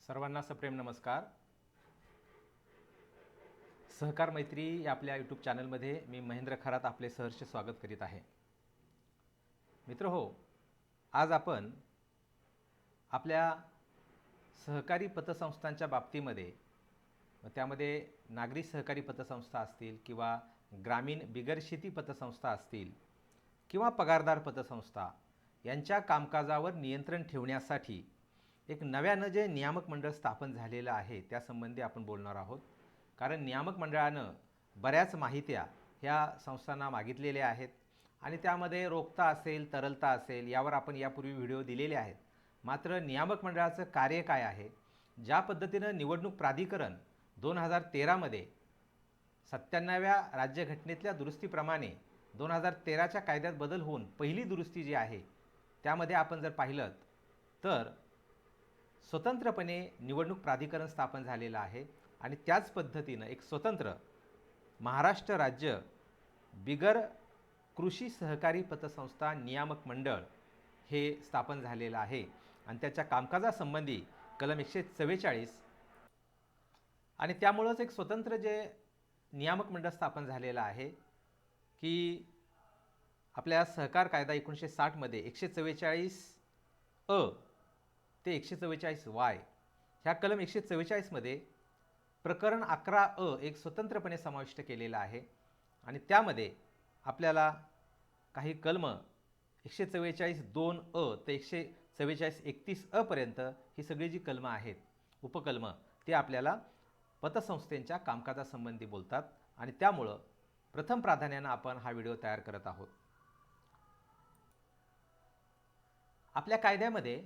सर्वांना सप्रेम नमस्कार. सहकार मैत्री या आपल्या यूट्यूब चॅनलमध्ये मी महेंद्र खरात आपले सहर्ष स्वागत करीत आहे. मित्र हो, आज आपण आपल्या सहकारी पतसंस्थांच्या बाबतीमध्ये त्यामध्ये नागरी सहकारी पतसंस्था असतील किंवा ग्रामीण बिगर शेती पतसंस्था असतील किंवा पगारदार पतसंस्था यांच्या कामकाजावर नियंत्रण ठेवण्यासाठी एक नव्यानं जे नियामक मंडळ स्थापन झालेलं आहे त्यासंबंधी आपण बोलणार आहोत. कारण नियामक मंडळानं बऱ्याच माहित्या ह्या संस्थांना मागितलेल्या आहेत आणि त्यामध्ये रोखता असेल तरलता असेल यावर आपण यापूर्वी व्हिडिओ दिलेले आहेत. मात्र नियामक मंडळाचं कार्य काय आहे, ज्या पद्धतीनं निवडणूक प्राधिकरण 2013मध्ये 97व्या राज्यघटनेतल्या दुरुस्तीप्रमाणे 2013च्या कायद्यात बदल होऊन पहिली दुरुस्ती जी आहे त्यामध्ये आपण जर पाहिलं तर स्वतंत्रपणे निवडणूक प्राधिकरण स्थापन झालेलं आहे आणि त्याच पद्धतीनं एक स्वतंत्र महाराष्ट्र राज्य बिगर कृषी सहकारी पतसंस्था नियामक मंडळ हे स्थापन झालेलं आहे आणि त्याच्या कामकाजासंबंधी कलम 144 आणि त्यामुळंच एक स्वतंत्र जे नियामक मंडळ स्थापन झालेलं आहे की आपल्या सहकार कायदा 1960मध्ये 144 अ ते 144 वाय ह्या कलम 144मध्ये प्रकरण 11 अ एक स्वतंत्रपणे समाविष्ट केलेला आहे आणि त्यामध्ये आपल्याला काही कलम 144 2 अ ते 144 31 अ पर्यंत ही सगळी जी कलमं आहेत उपकलमं ते आपल्याला पतसंस्थेच्या कामकाजासंबंधी बोलतात आणि त्यामुळं प्रथम प्राधान्यानं आपण हा व्हिडिओ तयार करत आहोत. आपल्या कायद्यामध्ये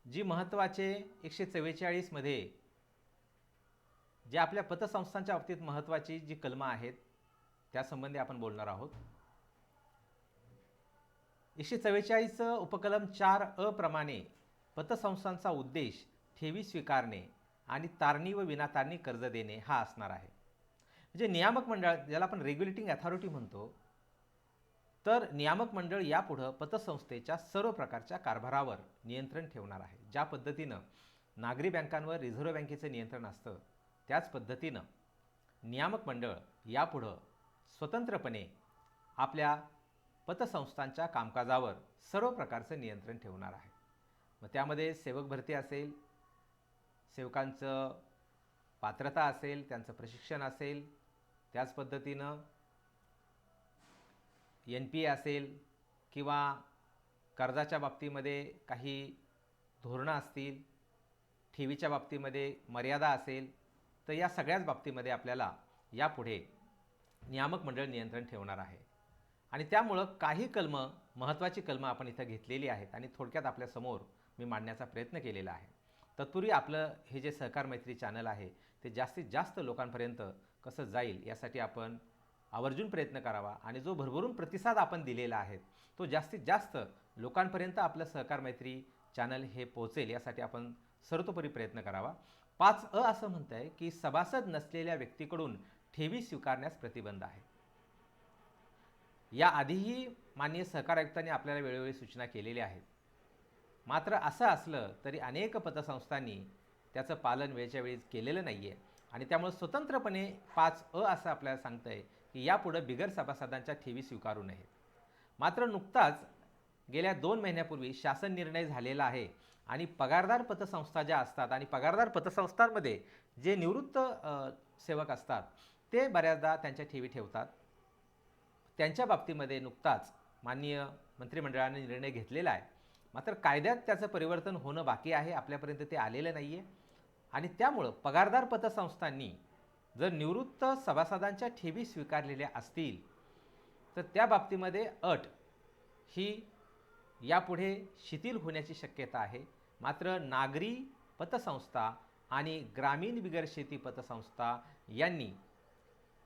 जी महत्त्वाचे 144 मध्ये जे आपल्या पतसंस्थांच्या बाबतीत महत्त्वाची जी कलमं आहेत त्यासंबंधी आपण बोलणार आहोत. 144 उपकलम 4 अ प्रमाणे पतसंस्थांचा उद्देश ठेवी स्वीकारणे आणि तारणी व विनातारणी कर्ज देणे हा असणार आहे. म्हणजे नियामक मंडळ ज्याला आपण रेग्युलेटिंग अथॉरिटी म्हणतो, तर नियामक मंडळ यापुढं पतसंस्थेच्या सर्व प्रकारच्या कारभारावर नियंत्रण ठेवणार आहे. ज्या पद्धतीनं नागरी बँकांवर रिझर्व्ह बँकेचं नियंत्रण असतं त्याच पद्धतीनं नियामक मंडळ यापुढं स्वतंत्रपणे आपल्या पतसंस्थांच्या कामकाजावर सर्व प्रकारचं नियंत्रण ठेवणार आहे. मग त्यामध्ये सेवक भरती असेल, सेवकांचं पात्रता असेल, त्यांचं प्रशिक्षण असेल, त्याच पद्धतीनं NPA असेल किंवा कर्जाच्या बाबतीमध्ये काही धोरणं असतील, ठेवीच्या बाबतीमध्ये मर्यादा असेल, तर या सगळ्याच बाबतीमध्ये आपल्याला यापुढे नियामक मंडळ नियंत्रण ठेवणार आहे. आणि त्यामुळं काही कलमं महत्त्वाची कलमं आपण इथं घेतलेली आहेत आणि थोडक्यात आपल्यासमोर मी मांडण्याचा प्रयत्न केलेला आहे. तत्पूर्वी आपलं हे जे सहकार मैत्री चॅनल आहे ते जास्तीत जास्त लोकांपर्यंत कसं जाईल यासाठी आपण आवर्जून प्रयत्न करावा आणि जो भरभरून प्रतिसाद आपण दिलेला आहे तो जास्तीत जास्त लोकांपर्यंत आपलं सहकार मैत्री चॅनल हे पोहोचेल यासाठी आपण सर्वतोपरी प्रयत्न करावा. 5 अ असं म्हणत आहे की सभासद नसलेल्या व्यक्तीकडून ठेवी स्वीकारण्यास प्रतिबंध आहे. याआधीही माननीय सहकार आयुक्तांनी आपल्याला वेळोवेळी सूचना केलेल्या आहेत. मात्र असं असलं तरी अनेक पतसंस्थांनी त्याचं पालन वेळच्या वेळी केलेलं नाही आहे आणि त्यामुळे स्वतंत्रपणे 5 अ असं आपल्याला सांगतं आहे की यापुढं बिगर सभासदांच्या ठेवी स्वीकारू नयेत. मात्र नुकताच गेल्या 2 महिन्यापूर्वी शासन निर्णय झालेला आहे आणि पगारदार पतसंस्था ज्या असतात आणि पगारदार पतसंस्थांमध्ये जे निवृत्त सेवक असतात ते बऱ्याचदा त्यांच्या ठेवी ठेवतात. त्यांच्या बाबतीमध्ये नुकताच माननीय मंत्रिमंडळाने निर्णय घेतलेला आहे. मात्र कायद्यात त्याचं परिवर्तन होणं बाकी आहे, आपल्यापर्यंत ते आलेलं नाही आहे आणि त्यामुळं पगारदार पतसंस्थांनी जर निवृत्त सभासदांच्या ठेवी स्वीकारलेल्या असतील तर त्या बाबतीमध्ये अट ही यापुढे शिथिल होण्याची शक्यता आहे. मात्र नागरी पतसंस्था आणि ग्रामीण बिगर शेती पतसंस्था यांनी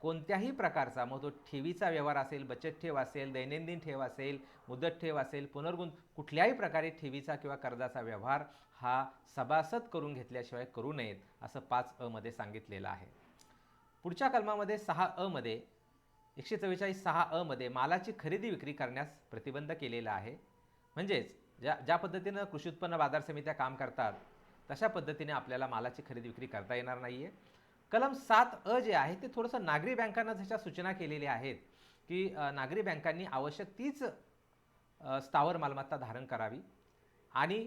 कोणत्याही प्रकारचा मग तो ठेवीचा व्यवहार असेल, बचत ठेव असेल, दैनंदिन ठेव असेल, मुदत ठेव असेल, कुठल्याही प्रकारे ठेवीचा किंवा कर्जाचा व्यवहार हा सभासद करून घेतल्याशिवाय करू नयेत असं 5 अ मध्ये सांगितलेलं आहे. पुढच्या कलमामध्ये 6 अ मध्ये 144 6 अ मध्ये मालाची खरेदी विक्री करण्यास प्रतिबंध केलेला आहे. म्हणजेच ज्या पद्धतीनं कृषी उत्पन्न बाजार समित्या काम करतात तशा पद्धतीने आपल्याला मालाची खरेदी विक्री करता येणार नाही आहे. कलम 7 जे आहे ते थोडंसं नागरी बँकांना जशा सूचना केलेल्या आहेत की नागरी बँकांनी आवश्यक तीच स्थावर मालमत्ता धारण करावी आणि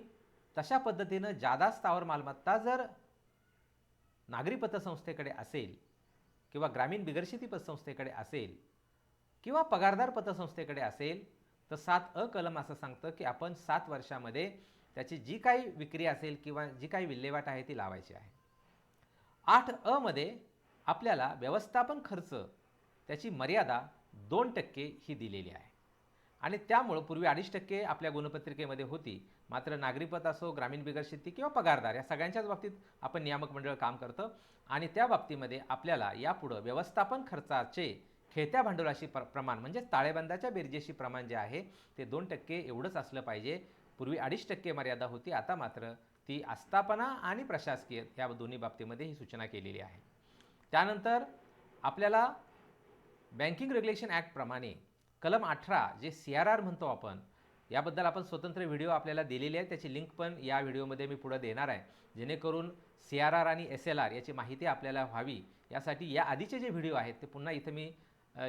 तशा पद्धतीनं जादा स्थावर मालमत्ता जर नागरी पतसंस्थेकडे असेल किंवा ग्रामीण बिगरशेती पतसंस्थेकडे असेल किंवा पगारदार पतसंस्थेकडे असेल तर 7 कलम असं सांगतं की आपण 7 वर्षामध्ये त्याची जी काही विक्री असेल किंवा जी काही विल्हेवाट आहे ती लावायची आहे. 8 मध्ये आपल्याला व्यवस्थापन खर्च त्याची मर्यादा 2% ही दिलेली आहे आणि त्यामुळं पूर्वी 2.5% आपल्या गुणपत्रिकेमध्ये होती. मात्र नागरी पत असो, ग्रामीण बिगरशेती किंवा पगारदार या सगळ्यांच्याच बाबतीत आपण नियामक मंडळ काम करतं आणि त्या बाबतीमध्ये आपल्याला यापुढं व्यवस्थापन खर्चाचे खेळत्या भांडवलाशी प्रमाण म्हणजे ताळेबंदाच्या बेरजेशी प्रमाण जे आहे ते 2% एवढंच असलं पाहिजे. पूर्वी 2.5% मर्यादा होती, आता मात्र ती आस्थापना आणि प्रशासकीय या दोन्ही बाबतीमध्ये ही सूचना केलेली आहे. त्यानंतर आपल्याला बँकिंग रेग्युलेशन ॲक्ट प्रमाणे कलम 18 जे CRR म्हणतो आपण, याबद्दल आपण स्वतंत्र व्हिडिओ आपल्याला दिलेली आहे, त्याची लिंक पण या व्हिडिओमध्ये मी पुढे देणार आहे, जेणेकरून CRR आणि SLR याची माहिती आपल्याला व्हावी यासाठी या आधीचे जे व्हिडिओ आहेत ते पुन्हा इथं मी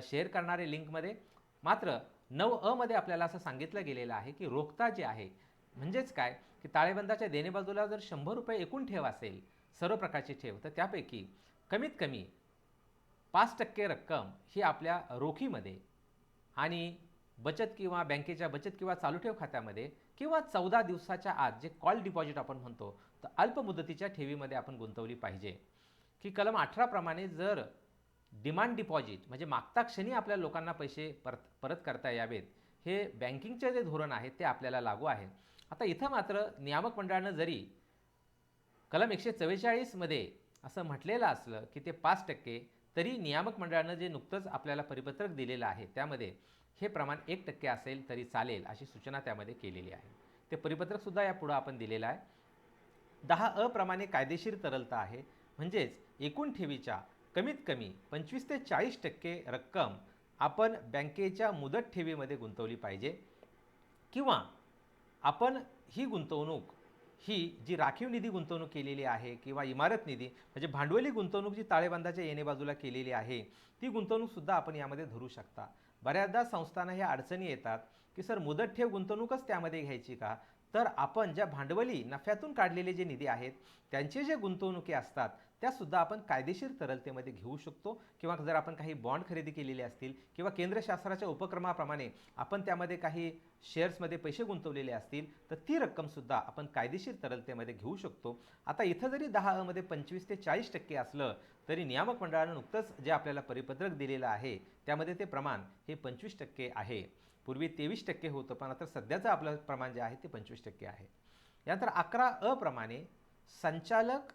शेअर करणार आहे लिंकमध्ये. मात्र 9 मध्ये आपल्याला असं सांगितलं गेलेलं आहे की रोखता जे आहे म्हणजेच काय की ताळेबंदाच्या देणे बाजूला जर 100 रुपये एकूण ठेव असेल सर्व प्रकारची ठेव तर त्यापैकी कमीत कमी 5% रक्कम ही आपल्या रोखीमध्ये आणि बचत किंवा बँकेच्या बचत किंवा चालू ठेव खात्यामध्ये किंवा 14 दिवसाच्या आत जे कॉल डिपॉझिट आपण म्हणतो तर अल्प मुदतीच्या ठेवीमध्ये आपण गुंतवली पाहिजे. की कलम 18 प्रमाणे जर डिमांड डिपॉझिट म्हणजे मागता क्षणी आपल्या लोकांना पैसे परत करता यावेत हे बँकिंगचे जे धोरण आहे ते आपल्याला लागू आहे. आता इथं मात्र नियामक मंडळानं जरी कलम 144 मध्ये असं म्हटलेलं असलं की ते 5%, तरी नियामक मंडळानं जे नुकतंच आपल्याला परिपत्रक दिलेलं आहे त्यामध्ये हे प्रमाण 1% असेल तरी चालेल अशी सूचना त्यामध्ये केलेली आहे. ते परिपत्रकसुद्धा यापुढं आपण दिलेलं आहे. 10 प्रमाणे कायदेशीर तरलता आहे म्हणजेच एकूण ठेवीच्या कमीत कमी 25 ते 40% रक्कम आपण बँकेच्या मुदत ठेवीमध्ये गुंतवली पाहिजे किंवा आपण ही गुंतवणूक ही जी राखीव निधी गुंतवणूक केलेली आहे किंवा इमारत निधी म्हणजे भांडवली गुंतवणूक जी ताळेबंदाच्या येणे बाजूला केलेली आहे ती गुंतवणूकसुद्धा आपण यामध्ये धरू शकता. बऱ्याचदा संस्थांना ह्या अडचणी येतात की सर मुदत ठेव गुंतवणूकच त्यामध्ये घ्यायची का, तर आपण ज्या भांडवली नफ्यातून काढलेले जे निधी आहेत त्यांचे जे गुंतवणुकी असतात त्यासुद्धा आपण कायदेशीर तरलतेमध्ये घेऊ शकतो किंवा जर आपण काही बॉन्ड खरेदी केलेले असतील किंवा केंद्र शासनाच्या उपक्रमाप्रमाणे आपण त्यामध्ये काही शेअर्समध्ये पैसे गुंतवलेले असतील तर ती रक्कमसुद्धा आपण कायदेशीर तरलतेमध्ये घेऊ शकतो. आता इथं जरी 10 मध्ये 25 ते 40% असलं तरी नियामक मंडळानं नुकतंच जे आपल्याला परिपत्रक दिलेलं आहे त्यामध्ये ते प्रमाण हे 25% आहे. पूर्वी 23% होतं पण आता सध्याचं आपलं प्रमाण जे आहे ते 25% आहे. यानंतर 11 प्रमाणे संचालक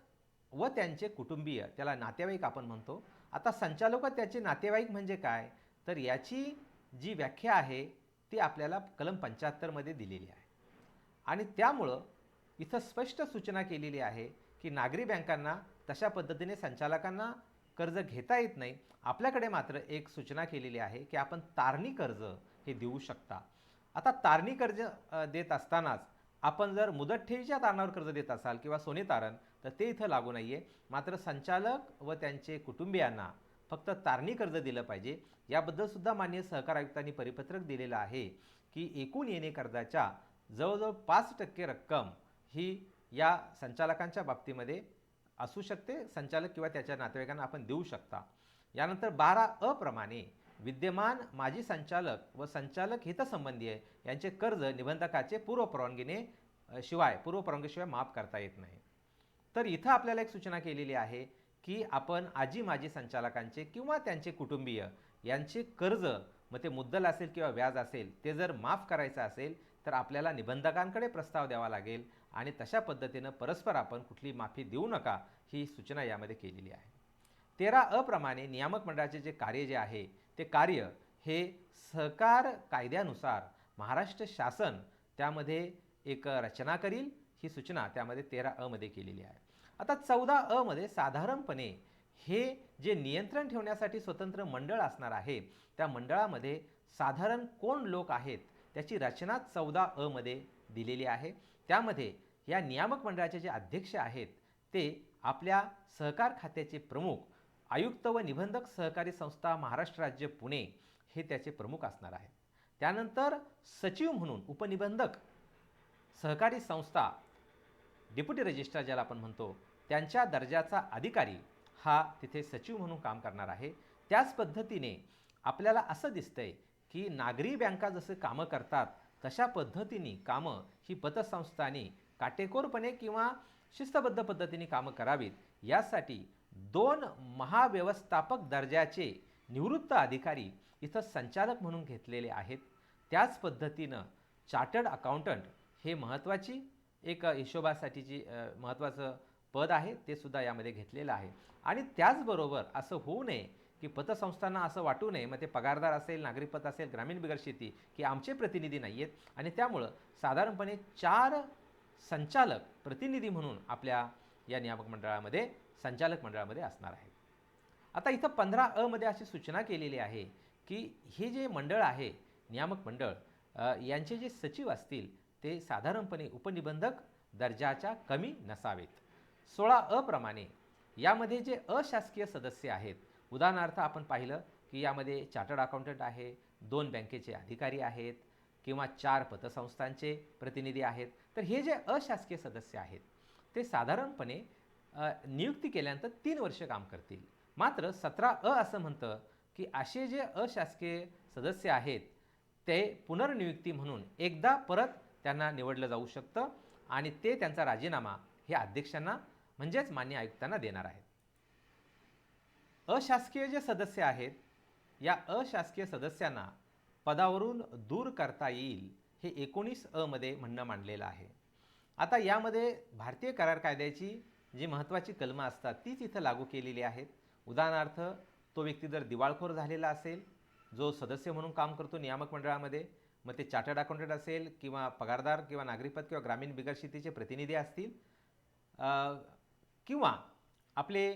व त्यांचे कुटुंबीय त्याला नातेवाईक आपण म्हणतो. आता संचालक व त्याचे नातेवाईक म्हणजे काय तर याची जी व्याख्या आहे ती आपल्याला कलम 75 मध्ये दिलेली आहे आणि त्यामुळं इथं स्पष्ट सूचना केलेली आहे की नागरी बँकांना तशा पद्धतीने संचालकांना कर्ज घेता येत नाही. आपल्याकडे मात्र एक सूचना केलेली आहे की आपण तारणी कर्ज हे देऊ शकता. आता तारणी कर्ज देत असतानाच आपण जर मुदत ठेवीच्या तारणावर कर्ज देत असाल किंवा सोने तारण तर ते इथं लागू नाही आहे. मात्र संचालक व त्यांचे कुटुंबियांना फक्त तारणी कर्ज दिलं पाहिजे. याबद्दलसुद्धा माननीय सहकार आयुक्तांनी परिपत्रक दिलेलं आहे की एकूण येणे कर्जाच्या जवळजवळ 5% रक्कम ही या संचालकांच्या बाबतीमध्ये असू शकते. संचालक किंवा त्याच्या नातेवाईकांना आपण देऊ शकता. यानंतर 12 प्रमाणे विद्यमान माजी संचालक व संचालक हितसंबंधी यांचे कर्ज निबंधकाचे पूर्वपरवानगीशिवाय माफ करता येत नाही. तर इथं आपल्याला एक सूचना केलेली आहे की आपण आजी माजी संचालकांचे किंवा त्यांचे कुटुंबीय यांचे कर्ज मग ते मुद्दल असेल किंवा व्याज असेल ते जर माफ करायचं असेल तर आपल्याला निबंधकांकडे प्रस्ताव द्यावा लागेल आणि तशा पद्धतीनं परस्पर आपण कुठली माफी देऊ नका ही सूचना यामध्ये केलेली आहे. 13 प्रमाणे नियामक मंडळाचे जे कार्य जे आहे ते कार्य हे सहकार कायद्यानुसार महाराष्ट्र शासन त्यामध्ये एक रचना करील ही सूचना त्यामध्ये 13 मध्ये केलेली आहे. आता 14 मध्ये साधारणपणे हे जे नियंत्रण ठेवण्यासाठी स्वतंत्र मंडळ असणार आहे त्या मंडळामध्ये साधारण कोण लोक आहेत त्याची रचना 14 मध्ये दिलेली आहे. त्यामध्ये या नियामक मंडळाचे जे अध्यक्ष आहेत ते आपल्या सहकार खात्याचे प्रमुख, आयुक्त व निबंधक सहकारी संस्था महाराष्ट्र राज्य पुणे हे त्याचे प्रमुख असणार आहेत. त्यानंतर सचिव म्हणून उपनिबंधक सहकारी संस्था डेप्युटी रजिस्ट्रार ज्याला आपण म्हणतो त्यांच्या दर्जाचा अधिकारी हा तिथे सचिव म्हणून काम करणार आहे. त्याच पद्धतीने आपल्याला असं दिसतंय की नागरी बँका जसे कामं करतात तशा पद्धतीने कामं ही पतसंस्थांनी काटेकोरपणे किंवा शिस्तबद्ध पद्धतीने कामं करावीत यासाठी 2 महाव्यवस्थापक दर्जाचे निवृत्त अधिकारी इथं संचालक म्हणून घेतलेले आहेत. त्याच पद्धतीनं चार्टर्ड अकाउंटंट हे महत्त्वाची एक हिशोबासाठीची महत्त्वाचं पद आहे ते सुद्धा यामध्ये घेतलेलं आहे. आणि त्याचबरोबर असं होऊ नये की पतसंस्थांना असं वाटू नये, मग ते पगारदार असेल, नागरी पत असेल, ग्रामीण बिगर शेती की आमचे प्रतिनिधी नाही आहेत, आणि त्यामुळं साधारणपणे 4 संचालक प्रतिनिधी म्हणून आपल्या या नियामक मंडळामध्ये संचालक मंडळामध्ये असणार आहेत. आता इथं 15 मध्ये अशी सूचना केलेली आहे की हे जे मंडळ आहे नियामक मंडळ यांचे जे सचिव असतील ते साधारणपणे उपनिबंधक दर्जाच्या कमी नसावेत. 16 प्रमाणे यामध्ये जे अशासकीय सदस्य आहेत, उदाहरणार्थ आपण पाहिलं की यामध्ये चार्टर्ड अकाउंटंट आहे, 2 बँकेचे अधिकारी आहेत किंवा 4 पतसंस्थांचे प्रतिनिधी आहेत, तर हे जे अशासकीय सदस्य आहेत ते साधारणपणे नियुक्ती केल्यानंतर 3 वर्ष काम करतील. मात्र 17 असं म्हणतं की असे जे अशासकीय सदस्य आहेत ते पुनर्नियुक्ती म्हणून एकदा परत त्यांना निवडलं जाऊ शकतं आणि ते त्यांचा राजीनामा हे अध्यक्षांना म्हणजेच मान्य आयुक्तांना देणार आहेत. अशासकीय जे सदस्य आहेत या अशासकीय सदस्यांना पदावरून दूर करता येईल हे 19 मध्ये म्हणणं मांडलेलं आहे. आता यामध्ये भारतीय करार कायद्याची जी महत्त्वाची कलमं असतात तीच इथं लागू केलेली आहेत. उदाहरणार्थ तो व्यक्ती जर दिवाळखोर झालेला असेल, जो सदस्य म्हणून काम करतो नियामक मंडळामध्ये, मग ते चार्टर्ड अकाउंटंट असेल किंवा पगारदार किंवा नागरिकपत किंवा ग्रामीण बिगर शेतीचे प्रतिनिधी असतील किंवा आपले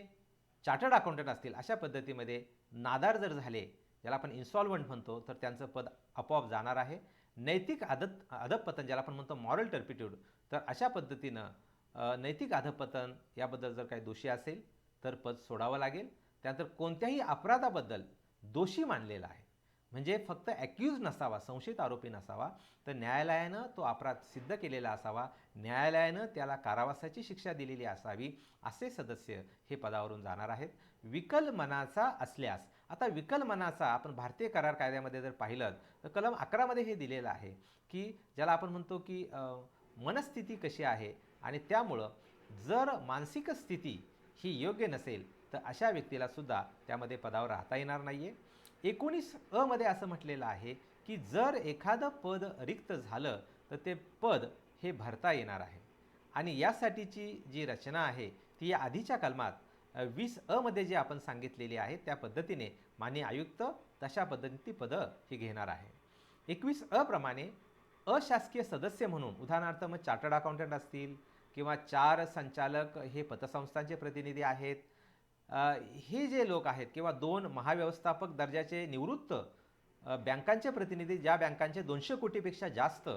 चार्टर्ड अकाउंटंट असतील, अशा पद्धतीमध्ये नादार जर झाले, ज्याला आपण इन्सॉल्वंट म्हणतो, तर त्यांचं पद आपोआप जाणार आहे. नैतिक अधःपतन ज्याला आपण म्हणतो मॉरल टर्पिट्यूड, तर अशा पद्धतीनं नैतिक अधःपतन याबद्दल जर काही दोषी असेल तर पद सोडावं लागेल. त्यानंतर कोणत्याही अपराधाबद्दल दोषी मानलेला आहे, म्हणजे फक्त ॲक्यूज नसावा, संशयित आरोपी नसावा, तर न्यायालयानं तो अपराध सिद्ध केलेला असावा, न्यायालयानं त्याला कारावासाची शिक्षा दिलेली असावी, असे सदस्य हे पदावरून जाणार आहेत. विकलमनाचा असल्यास, आता विकलमनाचा आपण भारतीय करार कायद्यामध्ये जर पाहिलं तर कलम 11 मध्ये हे दिलेलं आहे की ज्याला आपण म्हणतो की मनस्थिती कशी आहे, आणि त्यामुळं जर मानसिक स्थिती ही योग्य नसेल तर अशा व्यक्तीला सुद्धा त्यामध्ये पदावर राहता येणार नाही आहे. 19 मध्ये असं म्हटलेलं आहे की जर एखादं पद रिक्त झालं तर ते पद हे भरता येणार आहे, आणि यासाठीची जी रचना आहे ती या आधीच्या कलमात 20 मध्ये जे आपण सांगितलेली आहे त्या पद्धतीने माननीय आयुक्त तशा पद्धतीने ती पदं ही घेणार आहे. 21 प्रमाणे अशासकीय सदस्य म्हणून उदाहरणार्थ मग चार्टर्ड अकाउंटंट असतील किंवा 4 संचालक हे पतसंस्थांचे प्रतिनिधी आहेत, हे जे लोक आहेत किंवा 2 महाव्यवस्थापक दर्जाचे निवृत्त बँकांचे प्रतिनिधी, ज्या बँकांचे 200 कोटीपेक्षा जास्त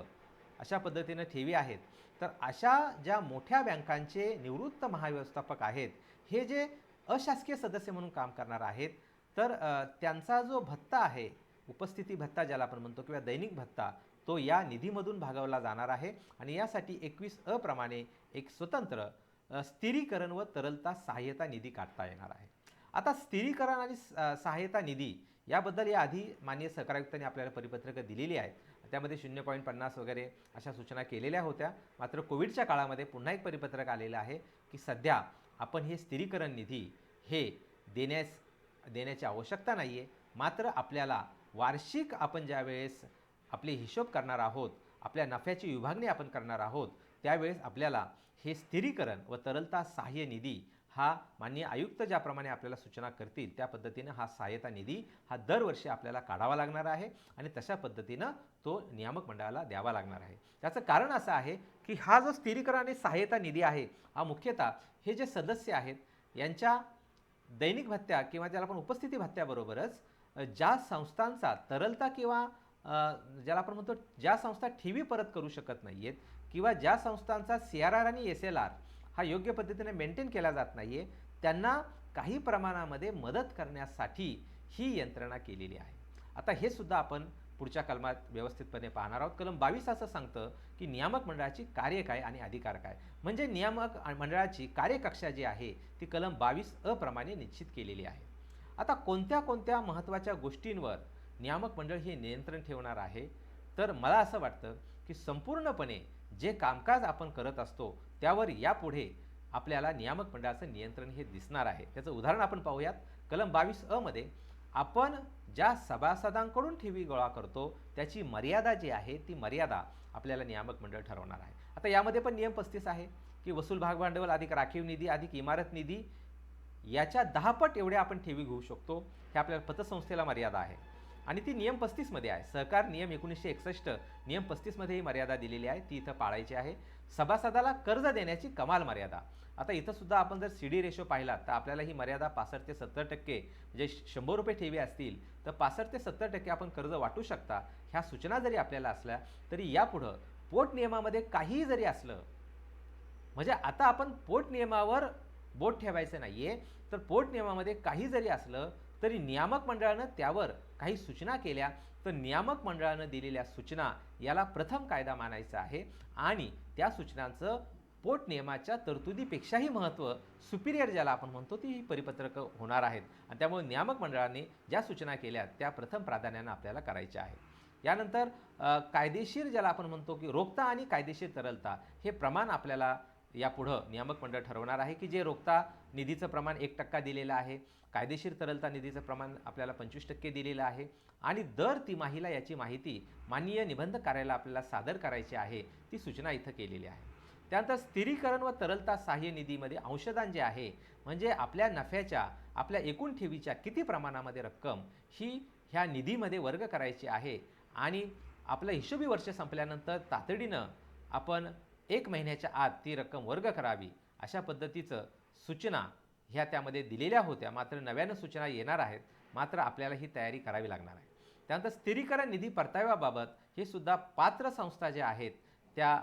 अशा पद्धतीनं ठेवी आहेत, तर अशा ज्या मोठ्या बँकांचे निवृत्त महाव्यवस्थापक आहेत हे जे अशासकीय सदस्य म्हणून काम करणार आहेत, तर त्यांचा जो भत्ता आहे, उपस्थिती भत्ता ज्याला आपण म्हणतो किंवा दैनिक भत्ता, तो या निधीमधून भागवला जाणार आहे. आणि यासाठी 21 प्रमाणे एक स्वतंत्र स्थिरीकरण व तरलता सहाय्यता निधी काढता येणार आहे. आता स्थिरीकरण आणि सहाय्यता निधी याबद्दल या आधी माननीय सहकार आयुक्तांनी आपल्याला परिपत्रकं दिलेली आहेत, त्यामध्ये 0.50 वगैरे अशा सूचना केलेल्या होत्या. मात्र कोविडच्या काळामध्ये पुन्हा एक परिपत्रक आलेलं आहे की सध्या आपण हे स्थिरीकरण निधी हे देण्याची आवश्यकता नाही आहे, मात्र आपल्याला वार्षिक आपण ज्यावेळेस आपले हिशोब करणार आहोत, आपल्या नफ्याची विभागणी आपण करणार आहोत, त्यावेळेस आपल्याला हे स्थिरीकरण व तरलता सहाय्य निधी हा माननीय आयुक्त ज्याप्रमाणे आपल्याला सूचना करतील त्या पद्धतीनं हा सहाय्यता निधी हा दरवर्षी आपल्याला काढावा लागणार आहे आणि तशा पद्धतीनं तो नियामक मंडळाला द्यावा लागणार आहे. त्याचं कारण असं आहे की हा जो स्थिरीकरण आणि सहाय्यता निधी आहे हा मुख्यतः हे जे सदस्य आहेत यांच्या दैनिक भत्त्या किंवा ज्याला आपण उपस्थिती भत्त्याबरोबरच ज्या संस्थांचा तरलता किंवा ज्याला आपण म्हणतो ज्या संस्था ठेवी परत करू शकत नाही आहेत किंवा ज्या संस्थांचा CRR आणि SLR हा योग्य पद्धतीने मेंटेन केला जात नाही आहे, त्यांना काही प्रमाणामध्ये मदत करण्यासाठी ही यंत्रणा केलेली आहे. आता हे सुद्धा आपण पुढच्या कलमात व्यवस्थितपणे पाहणार आहोत. कलम 22 असं सांगतं की नियामक मंडळाची कार्य काय आणि अधिकार काय. म्हणजे नियामक मंडळाची कार्यकक्षा जी आहे ती कलम 22 प्रमाणे निश्चित केलेली आहे. आता कोणत्या कोणत्या महत्त्वाच्या गोष्टींवर नियामक मंडळ हे नियंत्रण ठेवणार आहे, तर मला असं वाटतं की संपूर्णपणे जे कामकाज आपण करत असतो त्यावर यापुढे आपल्याला नियामक मंडळाचं नियंत्रण हे दिसणार आहे. त्याचं उदाहरण आपण पाहूयात. कलम 22 मध्ये आपण ज्या सभासदांकडून ठेवी गोळा करतो त्याची मर्यादा जी आहे ती मर्यादा आपल्याला नियामक मंडळ ठरवणार आहे. आता यामध्ये पण नियम 35 आहे की वसूल भागभांडवल अधिक राखीव निधी अधिक इमारत निधी याच्या 10 पट एवढ्या आपण ठेवी घेऊ शकतो. हे आपल्याला पतसंस्थेला मर्यादा आहे आणि ती नियम 35 मध्ये आहे. सहकार नियम 1961 नियम 35 मध्ये ही मर्यादा दिलेली आहे, ती इथं पाळायची आहे. सभासदाला कर्ज देण्याची कमाल मर्यादा. आता इथं सुद्धा आपण जर CD रेशो पाहिला तर आपल्याला ही मर्यादा 65 ते 70% म्हणजे 100 रुपये ठेवी असतील तर 65 ते 70% आपण कर्ज वाटू शकता. ह्या सूचना जरी आपल्याला असल्या तरी यापुढं पोट नियमामध्ये काहीही जरी असलं, म्हणजे आता आपण पोट नियमावर बोट ठेवायचं नाहीये, तर पोट नियमामध्ये काही जरी असलं तरी नियामक मंडळानं त्यावर काही सूचना केल्या तर नियामक मंडळानं दिलेल्या सूचना याला प्रथम कायदा मानायचा आहे आणि त्या सूचनांचं पोट नियमाच्या तरतुदीपेक्षाही महत्त्व सुपिरियर ज्याला आपण म्हणतो ती ही परिपत्रकं होणार आहेत आणि त्यामुळे नियामक मंडळाने ज्या सूचना केल्या त्या प्रथम प्राधान्यानं आपल्याला करायच्या आहेत. यानंतर कायदेशीर ज्याला आपण म्हणतो की रोखता आणि कायदेशीर तरलता हे प्रमाण आपल्याला यापुढं नियामक मंडळ ठरवणार आहे की जे रोखता निधीचं प्रमाण 1% दिलेलं आहे, कायदेशीर तरलता निधीचं प्रमाण आपल्याला 25% दिलेलं आहे आणि दर तिमाहीला याची माहिती माननीय निबंध कार्यालयाला आपल्याला सादर करायची आहे, ती सूचना इथं केलेली आहे. त्यानंतर स्थिरीकरण व तरलता सहाय्य निधीमध्ये अंशदान जे आहे म्हणजे आपल्या नफ्याच्या आपल्या एकूण ठेवीच्या किती प्रमाणामध्ये रक्कम ही ह्या निधीमध्ये वर्ग करायची आहे आणि आपलं हिशोबी वर्ष संपल्यानंतर तातडीनं आपण 1 महिन्याच्या आत ती रक्कम वर्ग करावी अशा पद्धतीचं सूचना ह्या त्यामध्ये दिलेल्या होत्या. मात्र नव्यानं सूचना येणार आहेत, मात्र आपल्याला ही तयारी करावी लागणार आहे. त्यानंतर स्थिरीकरण निधी परताव्याबाबत हे सुद्धा पात्र संस्था ज्या आहेत त्या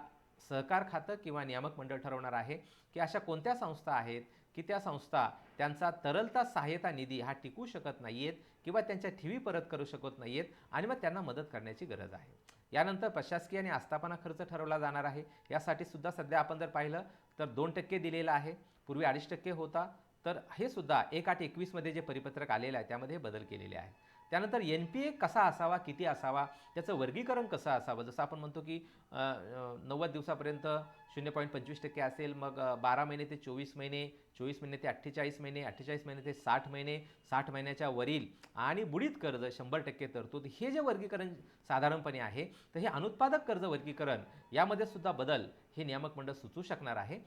सहकार खातं किंवा नियामक मंडळ ठरवणार आहे की अशा कोणत्या संस्था आहेत की त्या संस्था त्यांचा तरलता सहाय्यता निधी हा टिकू शकत नाहीयेत किंवा त्यांच्या ठेवी परत करू शकत नाहीयेत आणि मग त्यांना मदत करण्याची गरज आहे. यानंतर प्रशासकीय आणि आस्थापना खर्च ठरवला जाणार आहे. यासाठी सुद्धा सध्या आपण जर पाहिलं तर 2% दिलेला आहे, पूर्वी 2.5% होता. तर हे सुद्धा 1/8/21 मध्ये जे परिपत्रक आलेलं आहे त्यामध्ये बदल केलेले आहेत. त्यानंतर NPA कसा असावा, किती असावा, त्याचं वर्गीकरण कसं असावं. जसं आपण म्हणतो की 90 दिवसापर्यंत 0.25% असेल, मग 12 महिने ते 24 महिने, 24 महिने ते 48 महिने, 48 महिने ते 60 महिने, 60 महिन्याच्या वरील आणि बुडीत कर्ज 100% तरतूद, हे जे वर्गीकरण साधारणपणे आहे तर हे अनुत्पादक कर्ज वर्गीकरण यामध्ये सुद्धा बदल हे नियामक मंडळ सुचवू शकणार आहे.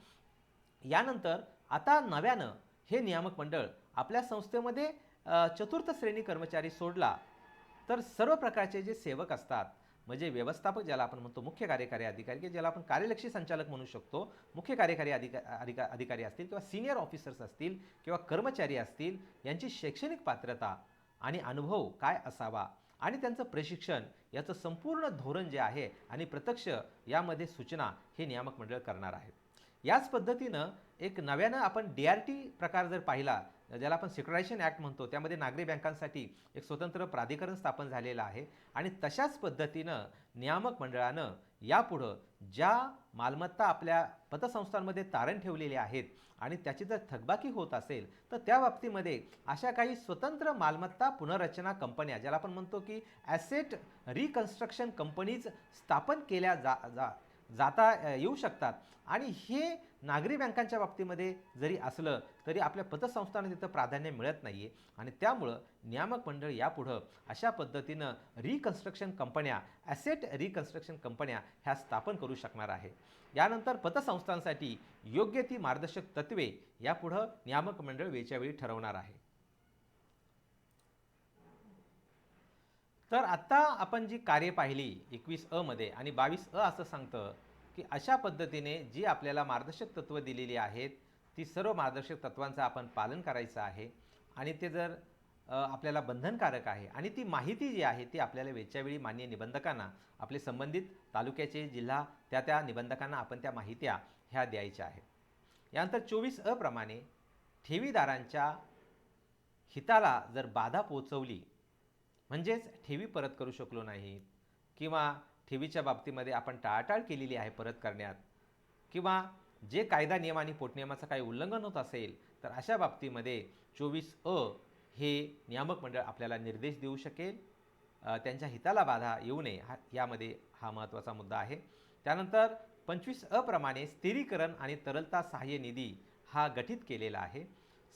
यानंतर आता नव्यानं हे नियामक मंडळ आपल्या संस्थेमध्ये चतुर्थ श्रेणी कर्मचारी सोडला तर सर्व प्रकारचे जे सेवक असतात म्हणजे व्यवस्थापक ज्याला आपण म्हणतो, मुख्य कार्यकारी अधिकारी की ज्याला आपण कार्यलक्षी संचालक म्हणू शकतो, मुख्य कार्यकारी अधिकारी असतील किंवा सिनियर ऑफिसर्स असतील किंवा कर्मचारी असतील, यांची शैक्षणिक पात्रता आणि अनुभव काय असावा आणि त्यांचं प्रशिक्षण याचं संपूर्ण धोरण जे आहे आणि प्रत्यक्ष यामध्ये सूचना हे नियामक मंडळ करणार आहे. याच पद्धतीनं एक नव्यानं आपण DRT प्रकार जर पाहिला ज्याला आपण सिक्युरायझेशन ॲक्ट म्हणतो, त्यामध्ये नागरी बँकांसाठी एक स्वतंत्र प्राधिकरण स्थापन झालेलं आहे आणि तशाच पद्धतीनं नियामक मंडळानं यापुढं ज्या मालमत्ता आपल्या पतसंस्थांमध्ये तारण ठेवलेल्या आहेत आणि त्याची जर थकबाकी होत असेल तर त्या बाबतीमध्ये अशा काही स्वतंत्र मालमत्ता पुनर्रचना कंपन्या ज्याला आपण म्हणतो की ॲसेट रिकन्स्ट्रक्शन कंपनीज स्थापन केल्या जाता येऊ शकतात आणि हे नागरी बँकांच्या बाबतीमध्ये जरी असलं तरी आपल्या पतसंस्थांना तिथं प्राधान्य मिळत नाही आहे आणि त्यामुळं नियामक मंडळ यापुढं अशा पद्धतीनं रिकन्स्ट्रक्शन कंपन्या, ॲसेट रिकन्स्ट्रक्शन कंपन्या ह्या स्थापन करू शकणार आहे. यानंतर पतसंस्थांसाठी योग्य ती मार्गदर्शक तत्त्वे यापुढं नियामक मंडळ वेळच्या वेळी ठरवणार आहे. तर आता आपण जी कार्य पाहिली 21 मध्ये आणि 22 असं सांगतं की अशा पद्धतीने जी आपल्याला मार्गदर्शक तत्त्व दिलेली आहेत ती सर्व मार्गदर्शक तत्वांचं आपण पालन करायचं आहे आणि ते जर आपल्याला बंधनकारक आहे आणि ती माहिती जी आहे ती आपल्याला वेळच्या वेळी माननीय निबंधकांना, आपले संबंधित तालुक्याचे, जिल्हा त्या निबंधकांना आपण त्या माहित्या ह्या द्यायच्या आहेत. यानंतर 24 प्रमाणे ठेवीदारांच्या हिताला जर बाधा पोहोचवली, म्हणजेच ठेवी परत करू शकलो नाही किंवा ठेवीच्या बाबतीमध्ये आपण टाळाटाळ केलेली आहे परत करण्यात, किंवा जे कायदा नियम आणि पोटनियमाचं काही उल्लंघन होत असेल, तर अशा बाबतीमध्ये 24 हे नियामक मंडळ आपल्याला निर्देश देऊ शकेल. त्यांच्या हिताला बाधा येऊ नये यामध्ये हा महत्त्वाचा मुद्दा आहे. त्यानंतर 25 प्रमाणे स्थिरीकरण आणि तरलता सहाय्य निधी हा गठीत केलेला आहे.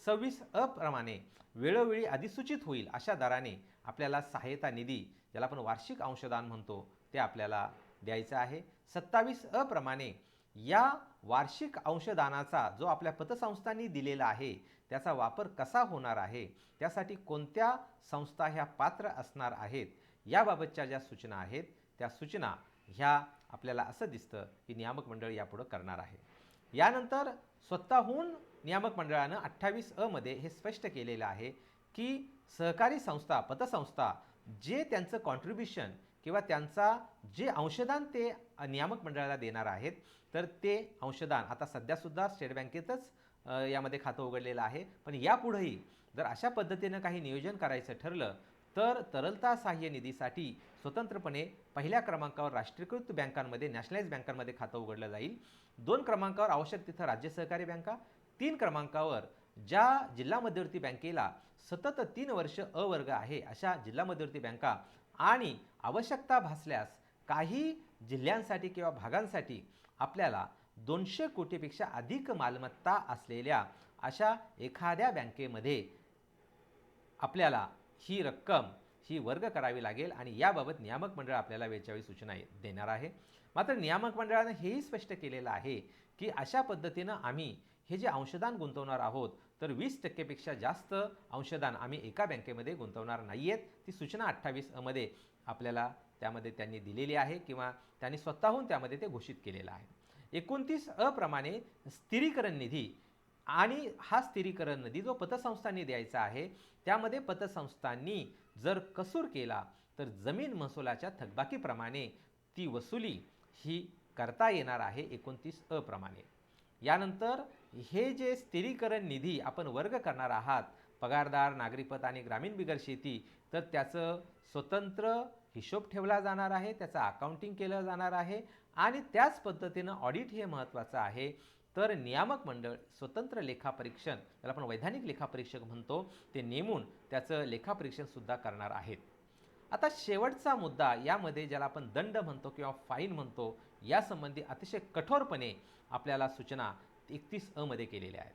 26 प्रमाणे वेळोवेळी अधिसूचित होईल अशा दराने आपल्याला सहाय्यता निधी, ज्याला आपण वार्षिक अंशदान म्हणतो, ते आपल्याला द्यायचं आहे. 27 प्रमाणे या वार्षिक अंशदानाचा जो आपल्या पतसंस्थांनी दिलेला आहे त्याचा वापर कसा होणार आहे, त्यासाठी कोणत्या संस्था ह्या पात्र असणार आहेत, याबाबतच्या ज्या सूचना आहेत त्या सूचना ह्या आपल्याला असं दिसतं की नियामक मंडळ यापुढे करणार आहे. यानंतर स्वतःहून नियामक मंडळानं 28 मध्ये हे स्पष्ट केलेलं आहे की सहकारी संस्था, पतसंस्था जे त्यांचं कॉन्ट्रीब्युशन किंवा त्यांचा जे अंशदान ते नियामक मंडळाला देणार आहेत, तर ते अंशदान आता सध्यासुद्धा स्टेट बँकेतच यामध्ये खातं उघडलेलं आहे, पण यापुढेही जर अशा पद्धतीनं काही नियोजन करायचं ठरलं तर तरलता सहाय्य निधीसाठी स्वतंत्रपणे पहिल्या क्रमांकावर राष्ट्रीयकृत बँकांमध्ये, नॅशनलाइज बँकांमध्ये खातं उघडलं जाईल. 2 क्रमांकावर आवश्यक तिथं राज्य सहकारी बँका, 3 क्रमांकावर ज्या जिल्हा मध्यवर्ती बँकेला सतत 3 वर्ष अवर्ग आहे अशा जिल्हा मध्यवर्ती बँका, आणि आवश्यकता भासल्यास काही जिल्ह्यांसाठी किंवा भागांसाठी आपल्याला 200 कोटीपेक्षा अधिक मालमत्ता असलेल्या अशा एखाद्या बँकेमध्ये आपल्याला ही रक्कम ही वर्ग करावी लागेल आणि याबाबत नियामक मंडळ आपल्याला वेळच्या वेळी सूचना देणार आहे. मात्र नियामक मंडळानं हेही स्पष्ट केलेलं आहे की अशा पद्धतीनं आम्ही हे जे अंशदान गुंतवणार आहोत तर 20% जास्त अंशदान आम्ही एका बँकेमध्ये गुंतवणार नाही आहेत. ती सूचना 28 मध्ये आपल्याला त्यामध्ये त्यांनी दिलेली आहे किंवा त्यांनी स्वतःहून त्यामध्ये ते घोषित केलेलं आहे. 29 प्रमाणे स्थिरीकरण निधी, आणि हा स्थिरीकरण निधी जो पतसंस्थांनी द्यायचा आहे त्यामध्ये पतसंस्थांनी जर कसूर केला तर जमीन महसुलाच्या थकबाकीप्रमाणे ती वसुली ही करता येणार आहे 29 प्रमाणे. यानंतर हे जे स्थिरीकरण निधी आपण वर्ग करणार आहात, पगारदार, नागरी पत आणि ग्रामीण बिगर शेती, तर त्याचं स्वतंत्र हिशोब ठेवला जाणार आहे, त्याचं अकाउंटिंग केलं जाणार आहे आणि त्याच पद्धतीनं ऑडिट हे महत्त्वाचं आहे. तर नियामक मंडळ स्वतंत्र लेखापरीक्षण, त्याला आपण वैधानिक लेखापरीक्षक म्हणतो, ते नेमून त्याचं लेखापरीक्षणसुद्धा करणार आहेत. आता शेवटचा मुद्दा यामध्ये ज्याला आपण दंड म्हणतो किंवा फाईन म्हणतो, यासंबंधी अतिशय कठोरपणे आपल्याला सूचना 31 मध्ये केलेल्या आहेत.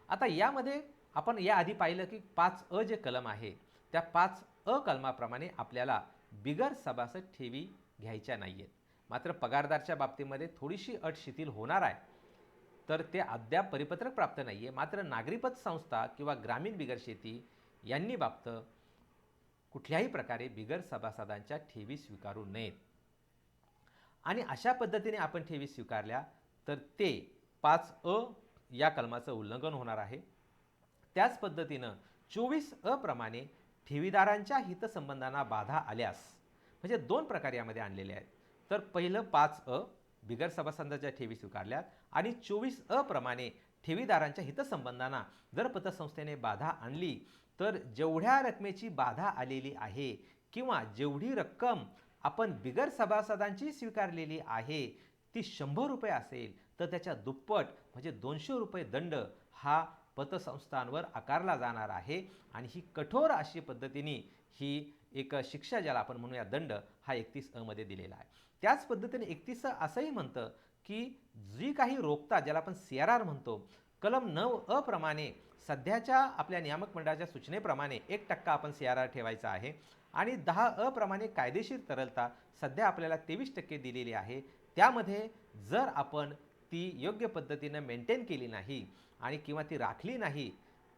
आता यामध्ये आपण याआधी पाहिलं की 5 जे कलम आहे त्या 5 कलमाप्रमाणे आपल्याला बिगर सभासद ठेवी घ्यायच्या नाही आहेत. मात्र पगारदारच्या बाबतीमध्ये थोडीशी अट शिथिल होणार आहे, तर ते अद्याप परिपत्रक प्राप्त नाही आहे. मात्र नागरीपत संस्था किंवा ग्रामीण बिगर शेती यांनी बाबत कुठल्याही प्रकारे बिगर सभासदांच्या ठेवी स्वीकारू नयेत, आणि अशा पद्धतीने आपण ठेवी स्वीकारल्या तर ते 5 या कलमाचं उल्लंघन होणार आहे. त्याच पद्धतीनं 24 प्रमाणे ठेवीदारांच्या हितसंबंधांना बाधा आल्यास, म्हणजे 2 प्रकार यामध्ये आणलेले आहेत. तर पहिलं 5 बिगर सभासदांच्या ठेवी स्वीकारल्यात, आणि 24 प्रमाणे ठेवीदारांच्या हितसंबंधांना जर पतसंस्थेने बाधा आणली तर जेवढ्या रकमेची बाधा आलेली आहे किंवा जेवढी रक्कम आपण बिगर सभासदांची स्वीकारलेली आहे ती 100 रुपये असेल तर त्याच्या दुप्पट म्हणजे 200 रुपये दंड हा पतसंस्थांवर आकारला जाणार आहे. आणि ही कठोर अशी पद्धतीने ही एक शिक्षा, ज्याला आपण म्हणूया दंड, हा 31 मध्ये दिलेला आहे. त्याच पद्धतीने 31 असंही म्हणतं की जी काही रोखता, ज्याला आपण CRR म्हणतो, कलम 9 प्रमाणे सध्याच्या आपल्या नियामक मंडळाच्या सूचनेप्रमाणे 1% आपण CRR ठेवायचा आहे, आणि 10 प्रमाणे कायदेशीर तरलता सध्या आपल्याला 23% दिलेली आहे. त्यामध्ये जर आपण ती योग्य पद्धतीनं मेंटेन केली नाही आणि किंवा ती राखली नाही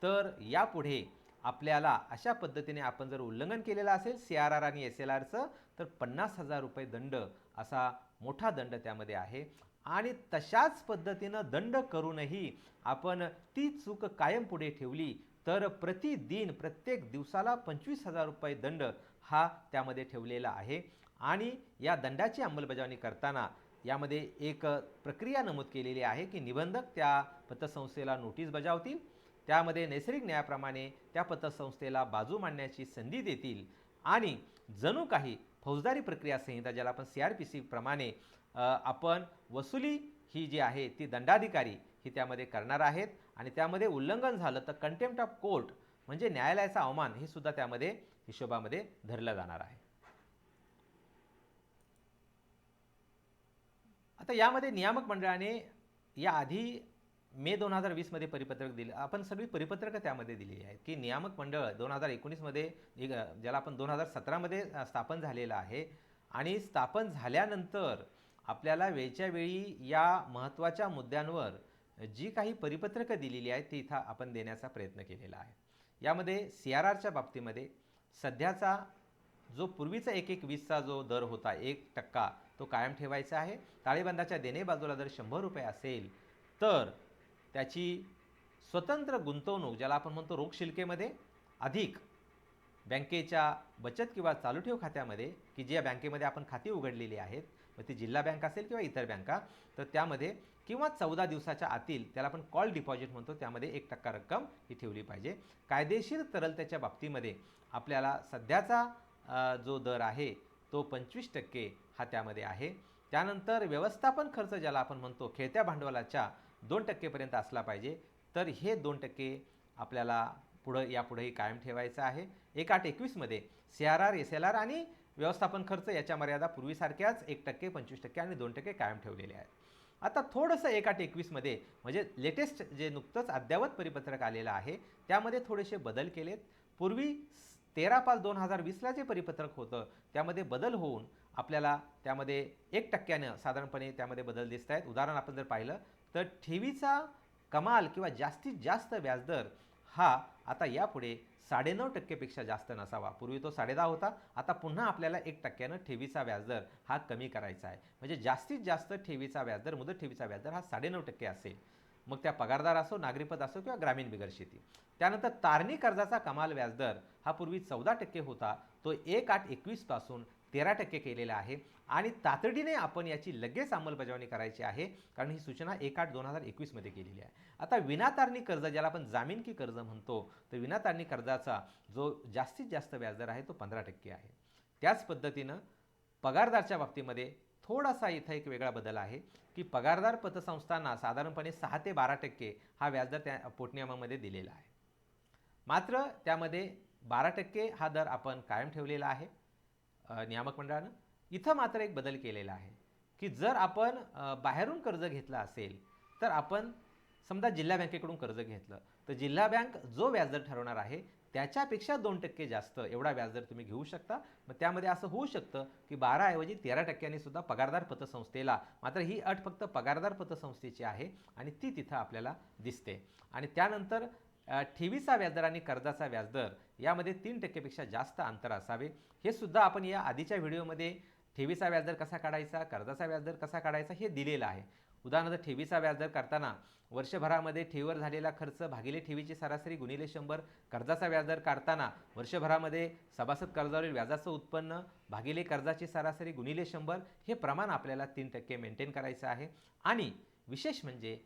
तर यापुढे आपल्याला अशा पद्धतीने आपण जर उल्लंघन केलेलं असेल CRR आणि SLRचं तर 50,000 रुपये दंड असा मोठा दंड त्यामध्ये आहे. आणि तशाच पद्धतीनं दंड करूनही आपण ती चूक कायम पुढे ठेवली तर प्रतिदिन प्रत्येक दिवसाला 25,000 रुपये दंड हा त्यामध्ये ठेवलेला आहे. आणि या दंडाची अंमलबजावणी करताना यामध्ये एक प्रक्रिया नमूद केलेली आहे की निबंधक त्या पतसंस्थेला नोटीस बजावतील, त्यामध्ये नैसर्गिक न्यायाप्रमाणे त्या पतसंस्थेला बाजू मांडण्याची संधी देतील आणि जणू काही फौजदारी प्रक्रिया संहिता ज्याला आपण CRPC प्रमाणे आपण वसुली ही जी आहे ती दंडाधिकारी ही त्यामध्ये करणार आहेत आणि त्यामध्ये उल्लंघन झालं तर कंटेम्प्ट ऑफ कोर्ट म्हणजे न्यायालयाचा अवमान हे सुद्धा त्यामध्ये हिशोबामध्ये धरलं जाणार आहे. आता यामध्ये नियामक मंडळाने याआधी मे 2020 मध्ये परिपत्रक दिले. आपण सगळी परिपत्रकं त्यामध्ये दिलेली आहेत की नियामक मंडळ 2019 मध्ये ज्याला आपण 2017 मध्ये स्थापन झालेलं आहे आणि स्थापन झाल्यानंतर आपल्याला वेळच्या वेळी या महत्त्वाच्या मुद्द्यांवर जी काही परिपत्रकं दिलेली आहेत ती इथं आपण देण्याचा प्रयत्न केलेला आहे. यामध्ये CRRच्या बाबतीमध्ये सध्याचा जो पूर्वीचा 1/20चा जो दर होता 1% तो कायम ठेवायचा आहे. ताळेबंदाच्या देणे बाजूला जर 100 रुपये असेल तर त्याची स्वतंत्र गुंतवणूक ज्याला आपण म्हणतो रोख शिल्केमध्ये अधिक बँकेच्या बचत किंवा चालू ठेव खात्यामध्ये की ज्या बँकेमध्ये आपण खाती उघडलेली आहेत, मग ती जिल्हा बँक असेल किंवा इतर बँका, तर त्यामध्ये किंवा 14 दिवसाच्या आतील त्याला आपण कॉल डिपॉझिट म्हणतो त्यामध्ये 1% रक्कम ही ठेवली पाहिजे. कायदेशीर तरलतेच्या बाबतीमध्ये आपल्याला सध्याचा जो दर आहे तो 25% हा त्यामध्ये आहे. त्यानंतर व्यवस्थापन खर्च ज्याला आपण म्हणतो खेळत्या भांडवलाच्या 2% पर्यंत असला पाहिजे, तर हे 2% आपल्याला यापुढेही कायम ठेवायचं आहे. 1/8/21 मध्ये CRR, SLR आणि व्यवस्थापन खर्च याच्या मर्यादा पूर्वीसारख्याच 1%, 25% आणि 2% कायम ठेवलेल्या आहेत. आता थोडंसं 1/8/21 मध्ये म्हणजे लेटेस्ट जे नुकतंच अद्ययावत परिपत्रक आलेलं आहे त्यामध्ये थोडेसे बदल केलेत. पूर्वी 13/5/2020ला जे परिपत्रक होतं त्यामध्ये बदल होऊन आपल्याला त्यामध्ये 1%नं साधारणपणे त्यामध्ये बदल दिसत आहेत. उदाहरण आपण जर पाहिलं तर ठेवीचा कमाल किंवा जास्तीत जास्त व्याजदर हा आता यापुढे 9.5% पेक्षा जास्त नसावा. पूर्वी तो 10.5 होता, आता पुन्हा आपल्याला 1%नं ठेवीचा व्याजदर हा कमी करायचा आहे. म्हणजे जास्तीत जास्त ठेवीचा व्याजदर, मुदत ठेवीचा व्याजदर हा 9.5% असेल. मग त्या पगारदार असो, नागरी पद असो किंवा ग्रामीण बिगर शेती. त्यानंतर तारणी कर्जाचा कमाल व्याजदर हा पूर्वी 14% होता, तो 1/8/21 पासून 13% केलेला आहे आणि तातडीने आपण याची लगेच अंमलबजावणी करायची आहे कारण ही सूचना 1/8/2021 मध्ये केलेली आहे. आता विनातारणी कर्ज ज्याला आपण जामीनकी कर्ज म्हणतो, तर विनातारणी कर्जाचा जो जास्तीत जास्त व्याजदर आहे तो 15% आहे. त्याच पद्धतीनं पगारदारच्या बाबतीमध्ये थोडासा इथं एक वेगळा बदल आहे की पगारदार पतसंस्थांना साधारणपणे 6 ते 12% हा व्याजदर त्या पोटनियमामध्ये दिलेला आहे. मात्र त्यामध्ये 12% हा दर आपण कायम ठेवलेला आहे नियामक मंडळानं. इथं मात्र एक बदल केलेला आहे की जर आपण बाहेरून कर्ज घेतलं असेल तर आपण समजा जिल्हा बँकेकडून कर्ज घेतलं तर जिल्हा बँक जो व्याजदर ठरवणार आहे त्याच्यापेक्षा 2% जास्त एवढा व्याजदर तुम्ही घेऊ शकता. मग त्यामध्ये असं होऊ शकतं की 12 ऐवजी 13%नी सुद्धा पगारदार पतसंस्थेला, मात्र ही अट फक्त पगारदार पतसंस्थेची आहे आणि ती तिथं आपल्याला दिसते. आणि त्यानंतर ठेवीचा व्याजदर आणि कर्जाचा व्याजदर यामध्ये 3% पेक्षा जास्त अंतर असावे. हे सुद्धा आपण या आधीच्या व्हिडिओमध्ये ठेवीचा व्याजदर कसा काढायचा, कर्जाचा व्याजदर कसा काढायचा हे दिलेलं आहे. उदाहरणार्थ ठेवीचा व्याजदर काढताना वर्षभरामध्ये ठेवीवर झालेला खर्च भागिले ठेवीची सरासरी गुणिले 100, कर्जाचा व्याजदर काढताना वर्षभरामध्ये सभासद कर्जावरील व्याजाचं उत्पन्न भागिले कर्जाची सरासरी गुणिले 100 हे प्रमाण आपल्याला 3% मेंटेन करायचं आहे. आणि विशेष म्हणजे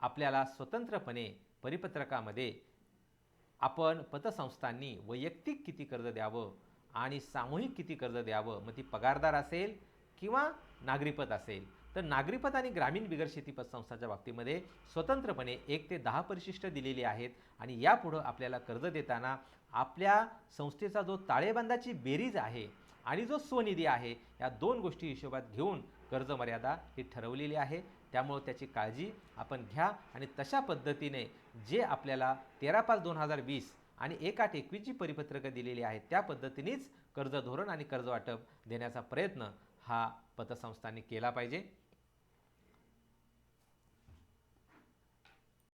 आपल्याला स्वतंत्रपणे परिपत्रकामध्ये आपण पतसंस्थांनी वैयक्तिक किती कर्ज द्यावं आणि सामूहिक किती कर्ज द्यावं, मग ती पगारदार असेल किंवा नागरीपद असेल, तर नागरीपद आणि ग्रामीण बिगर शेती पतसंस्थांच्या बाबतीमध्ये स्वतंत्रपणे 1 ते 10 परिशिष्ट दिलेली आहेत. आणि यापुढं आपल्याला कर्ज देताना आपल्या संस्थेचा जो ताळेबंदाची बेरीज आहे आणि जो स्वनिधी आहे या 2 गोष्टी हिशोबात घेऊन कर्ज मर्यादा ही ठरवलेली आहे. त्यामुळे त्याची काळजी आपण घ्या आणि तशा पद्धतीने जे आपल्याला 13/5/2020 आणि 1/8/21 जी परिपत्रकं दिलेली आहेत त्या पद्धतीनेच कर्ज धोरण आणि कर्ज वाटप देण्याचा प्रयत्न हा पतसंस्थांनी केला पाहिजे.